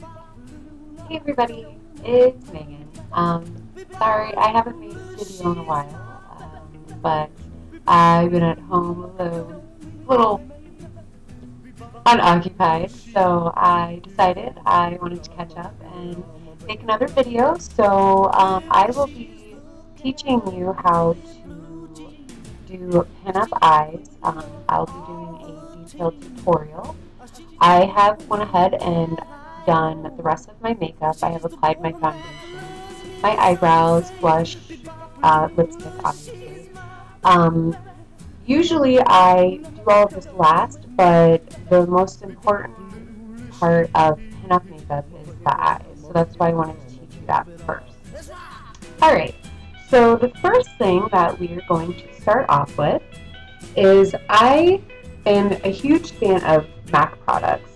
Hey everybody, it's Megan. Sorry I haven't made a video in a while, but I've been at home a little unoccupied, so I decided I wanted to catch up and make another video. So I will be teaching you how to do pin-up eyes. I'll be doing a detailed tutorial. I have went ahead and done the rest of my makeup. I have applied my foundation, my eyebrows, blush, lipstick, obviously. Usually I do all of this last, but the most important part of pin-up makeup is the eyes. So that's why I wanted to teach you that first. Alright, so the first thing that we are going to start off with is I am a huge fan of MAC products.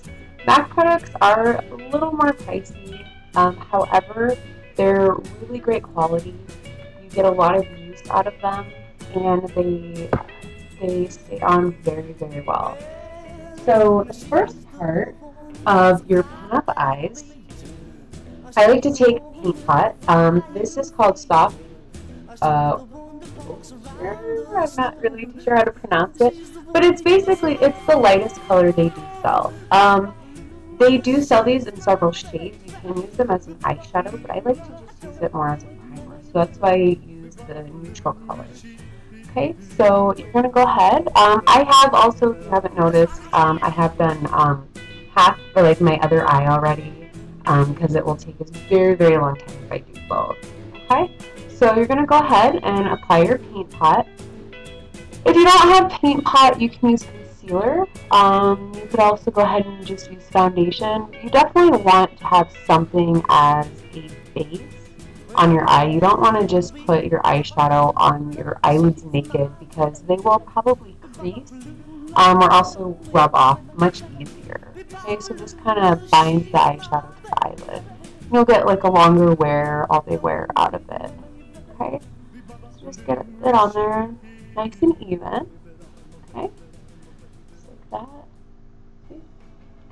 MAC products are a little more pricey, however, they're really great quality. You get a lot of use out of them, and they stay on very, very well. So the first part of your pin-up eyes, I like to take Paint Pot. This is called Soft. I'm not really too sure how to pronounce it, but it's the lightest color they do sell. They do sell these in several shades. You can use them as an eyeshadow, but I like to just use it more as a primer. So that's why I use the neutral color. Okay, so you're going to go ahead. I have also, if you haven't noticed, I have done half, or like my other eye already, because it will take a very, very long time if I do both. Okay, so you're going to go ahead and apply your Paint Pot. If you don't have Paint Pot, you can use concealer. You could also go ahead and just use foundation. You definitely want to have something as a base on your eye. You don't want to just put your eyeshadow on your eyelids naked, because they will probably crease or also rub off much easier. Okay, so this kind of binds the eyeshadow to the eyelid. You'll get like a longer wear, all day wear out of it. Okay, so just get it on there nice and even. Okay, just like that.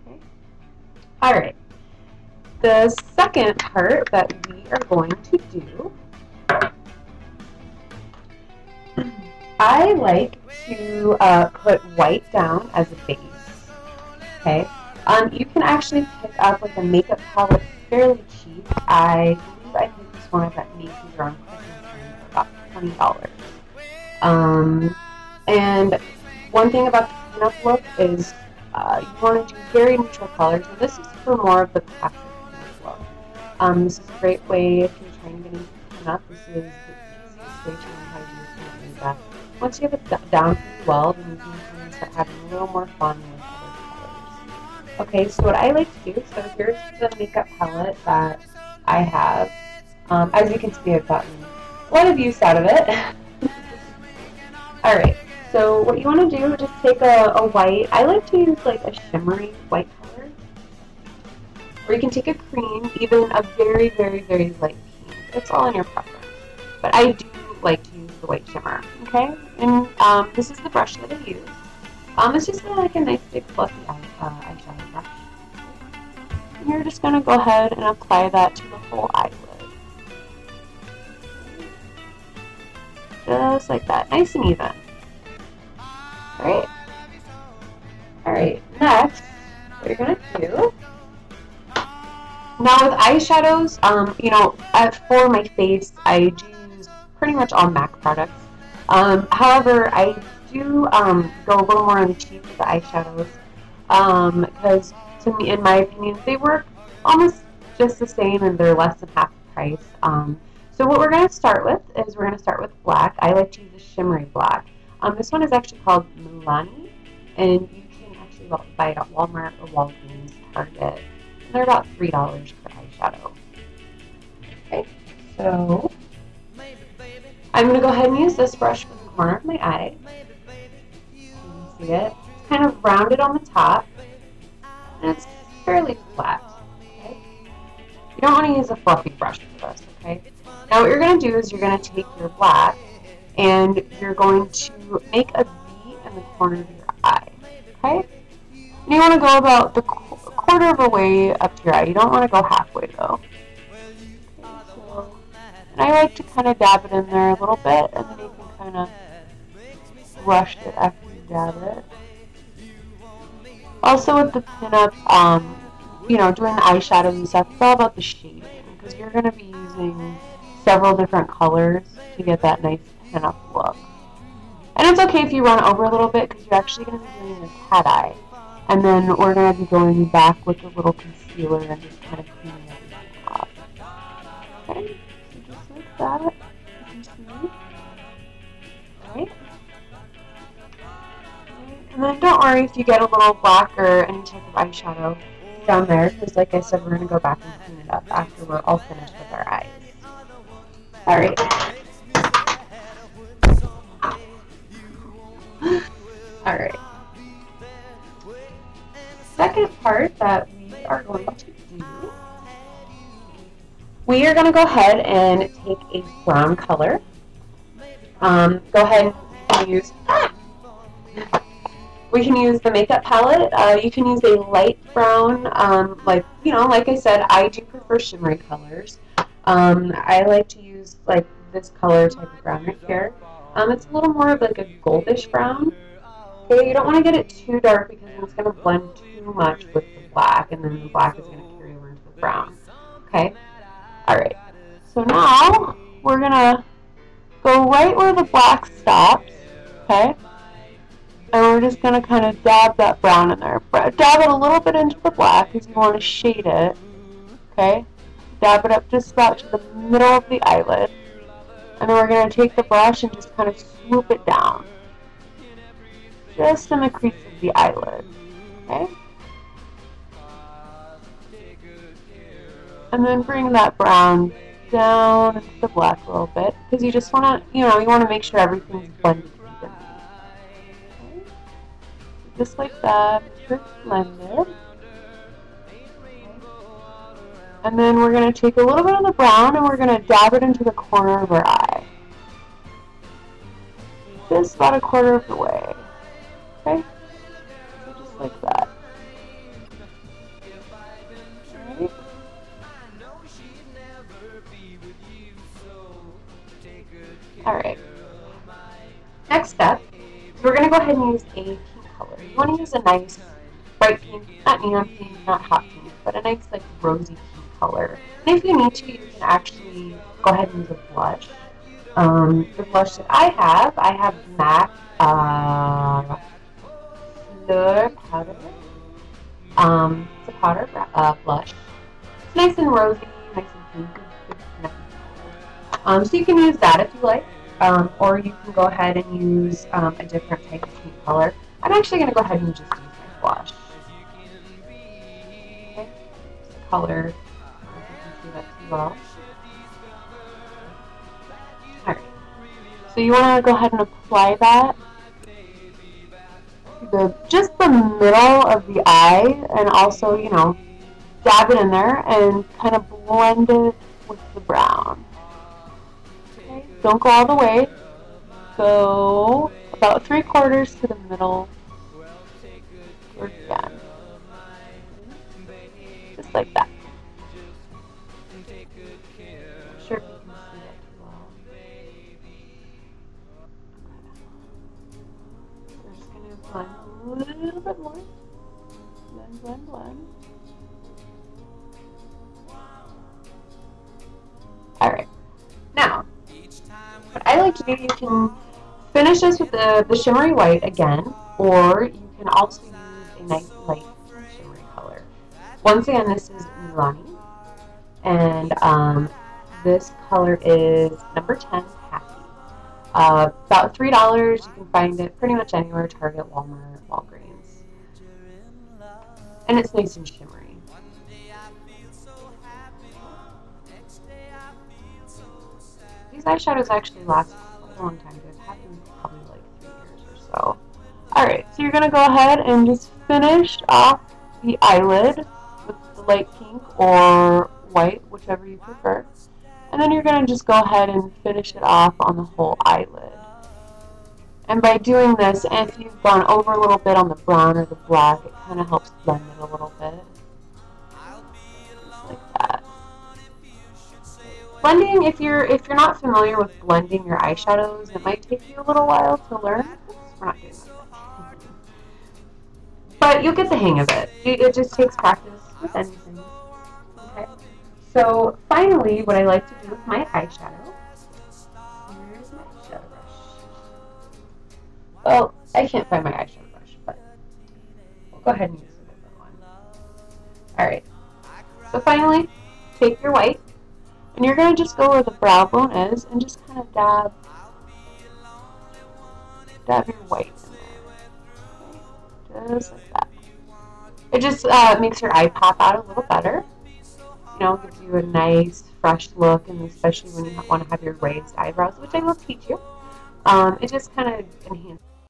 Okay. Alright. The second part that we are going to do, I like to put white down as a base. Okay. You can actually pick up like a makeup palette fairly cheap. I believe I picked this one up at Macy's or on for about $20. And one thing about the pin-up look is you want to do very neutral colors, and this is for more of the classic pin-up look. This is a great way if you're trying to get into pin-up. This is the easiest way to learn how to do pin-up makeup. Once you have it down pretty well, then you can kind of start having a little more fun with other colors. Okay, so what I like to do, so here's the makeup palette that I have. As you can see, I've gotten a lot of use out of it. Alright, so what you want to do is just take a white. I like to use like a shimmery white color. Or you can take a cream, even a very, very, very light pink. It's all in your preference. But I do like to use the white shimmer. Okay? And this is the brush that I use. It's just like a nice big fluffy eyeshadow brush. And you're just going to go ahead and apply that to the whole eyelid. Just like that, nice and even. Alright. Alright, next, what you're gonna do, now with eyeshadows, you know, for my face, I do use pretty much all MAC products. However, I do go a little more on the cheap with the eyeshadows, because to me, in my opinion, they work almost just the same and they're less than half the price. So what we're going to start with is we're going to start with black. I like to use a shimmery black. This one is actually called Milani, and you can actually buy it at Walmart or Walgreens, Target. And they're about $3 per eyeshadow. Okay, so I'm going to go ahead and use this brush for the corner of my eye. You can see it. It's kind of rounded on the top, and it's fairly flat. Okay? You don't want to use a fluffy brush for this, okay? Now what you're going to do is you're going to take your black and you're going to make a V in the corner of your eye, okay? And you want to go about the corner quarter of a way up to your eye. You don't want to go halfway though. Okay, so, and I like to kind of dab it in there a little bit, and then you can kind of brush it after you dab it. Also with the pinup, you know, doing the eyeshadows and stuff, it's all about the shading, because you're going to be using several different colors to get that nice pinup look. And it's okay if you run over a little bit, because you're actually going to be doing a cat eye. And then we're going to be going back with a little concealer and just kind of cleaning everything up. Okay, so just like that, you can see. Alright. And then don't worry if you get a little black or any type of eyeshadow down there, because like I said, we're going to go back and clean it up after we're all finished with our eyes. Alright. Alright. Second part that we are going to do, we are going to go ahead and take a brown color. Go ahead and use, we can use the makeup palette. You can use a light brown, like I said, I do prefer shimmery colors. I like to use like this color type of brown right here. It's a little more of like a goldish brown. Okay, you don't want to get it too dark because it's going to blend too much with the black, and then the black is going to carry over into the brown. Okay? Alright. So now we're going to go right where the black stops. Okay? And we're just going to kind of dab that brown in there. Dab it a little bit into the black because you want to shade it. Okay? Dab it up just about to the middle of the eyelid. And then we're going to take the brush and just kind of swoop it down. Just in the crease of the eyelid, okay? And then bring that brown down into the black a little bit, because you just want to, you want to make sure everything's blended evenly. Okay? So just like that, it's blended. Okay. And then we're going to take a little bit of the brown and we're going to dab it into the corner of our eye. Just about a quarter of the way. Okay, so just like that. Right. Alright. Next step, we're going to go ahead and use a pink color. You want to use a nice bright pink, not neon pink, not hot pink, but a nice like rosy pink color. And if you need to, you can actually go ahead and use a blush. The blush that I have MAC Fleur powder. It's a powder blush. It's nice and rosy, nice and pink. So you can use that if you like, or you can go ahead and use a different type of pink color. I'm actually going to go ahead and just use my blush. Okay, just the color. I don't know if you can see that too well. Alright, so you want to go ahead and apply that just the middle of the eye, and also, dab it in there and kind of blend it with the brown. Okay, don't go all the way. Go about 3/4 to the middle towards the end. Just like that. I'm sure if you can see that too well. We're just going to blend a little bit more. Blend, blend, blend. Alright. Now, what I like to do, you can finish this with the shimmery white again, or you can also use a nice light shimmery color. Once again, this is Milani, and this color is number 10, Happy. About $3. You can find it pretty much anywhere, Target, Walmart, Walgreens. And it's nice and shimmery. These eyeshadows actually last a long time. I've had them probably like 3 years or so. Alright, so you're going to go ahead and just finish off the eyelid with the light pink or white, whichever you prefer. And then you're going to just go ahead and finish it off on the whole eyelid. And by doing this, if you've gone over a little bit on the brown or the black, it kind of helps blend it a little bit. Blending, if you're not familiar with blending your eyeshadows, it might take you a little while to learn. Oops, we're not doing that. But you'll get the hang of it. It just takes practice with anything. Okay. So finally, what I like to do with my eyeshadow, here's my eyeshadow brush. Well, I can't find my eyeshadow brush, but we'll go ahead and use a different one. Alright. So finally, take your white, and you're going to just go where the brow bone is and just kind of dab your white in there. Okay. Just like that. It just makes your eye pop out a little better. You know, gives you a nice, fresh look, and especially when you want to have your raised eyebrows, which I will teach you. It just kind of enhances